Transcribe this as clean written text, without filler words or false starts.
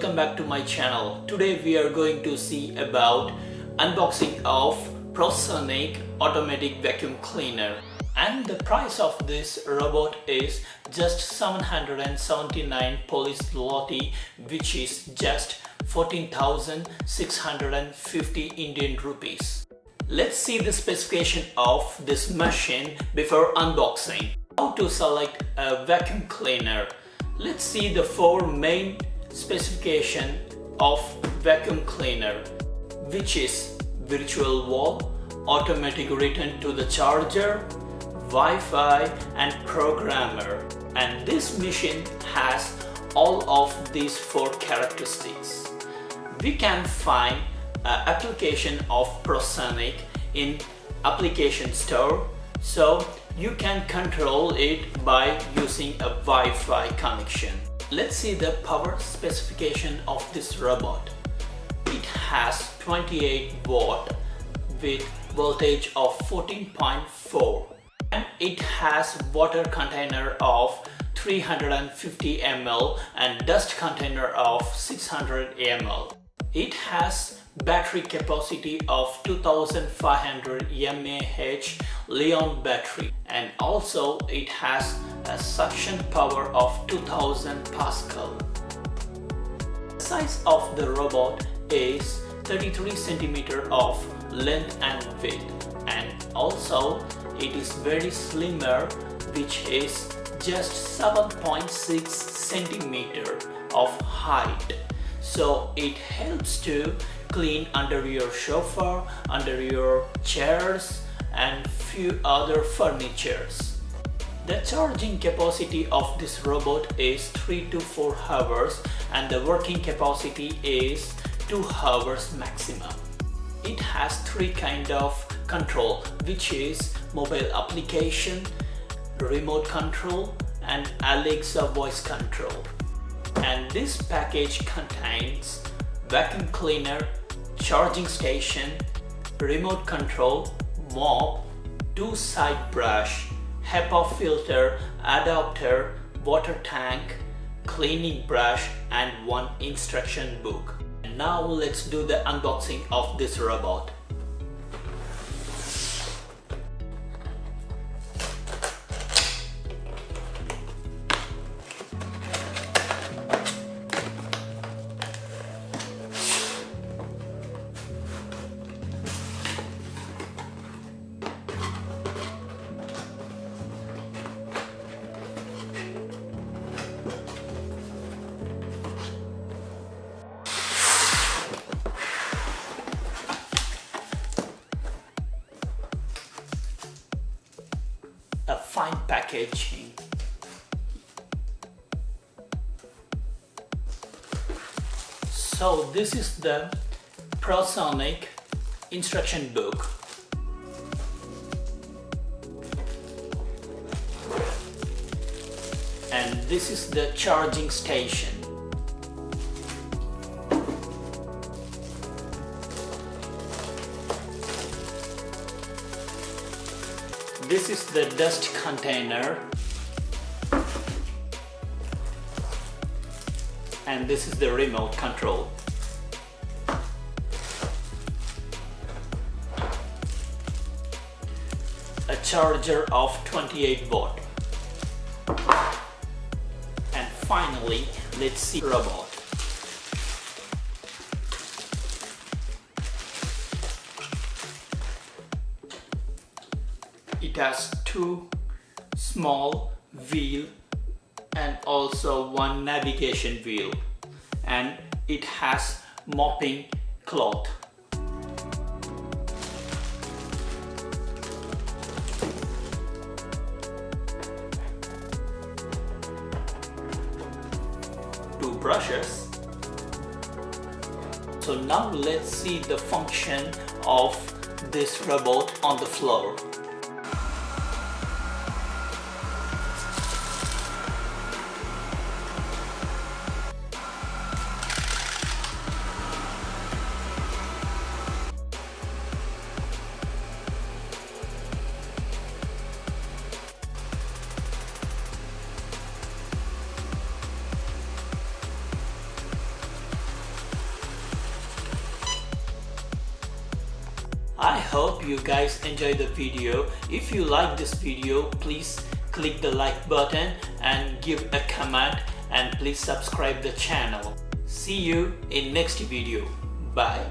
welcome back to my channel. Today we are going to see about unboxing of Proscenic automatic vacuum cleaner, and the price of this robot is just 779 Polish zloty, which is just 14,650 Indian rupees. Let's see the specification of this machine before unboxing. How to select a vacuum cleaner? Let's see the four main specification of vacuum cleaner, which is virtual wall, automatic return to the charger, Wi-Fi and programmer. And this machine has all of these four characteristics. We can find an application of Proscenic in application store, so you can control it by using a Wi-Fi connection. Let's see the power specification of this robot. It has 28 watt with voltage of 14.4, and it has water container of 350 ml and dust container of 600 ml. It has battery capacity of 2500 mAh Li-ion battery, and also it has a suction power of 2000 Pascal. The size of the robot is 33 cm of length and width, and also it is very slimmer, which is just 7.6 cm of height. So it helps to clean under your sofa, under your chairs and few other furnitures. The charging capacity of this robot is 3 to 4 hours, and the working capacity is 2 hours maximum. It has three kind of control, which is mobile application, remote control and Alexa voice control. And this package contains vacuum cleaner, charging station, remote control, mop, 2 side brush, HEPA filter, adapter, water tank, cleaning brush and 1 instruction book. And now let's do the unboxing of this robot. A fine packaging. So this is the Proscenic instruction book. And this is the charging station. This is the dust container, and this is the remote control. A charger of 28 watt. And finally, let's see the robot. It has 2 small wheel and also 1 navigation wheel, and it has mopping cloth. Two brushes. So now let's see the function of this robot on the floor. hope you guys enjoy the video. If you like this video, please click the like button and give a comment, and please subscribe the channel. See you in next video. Bye.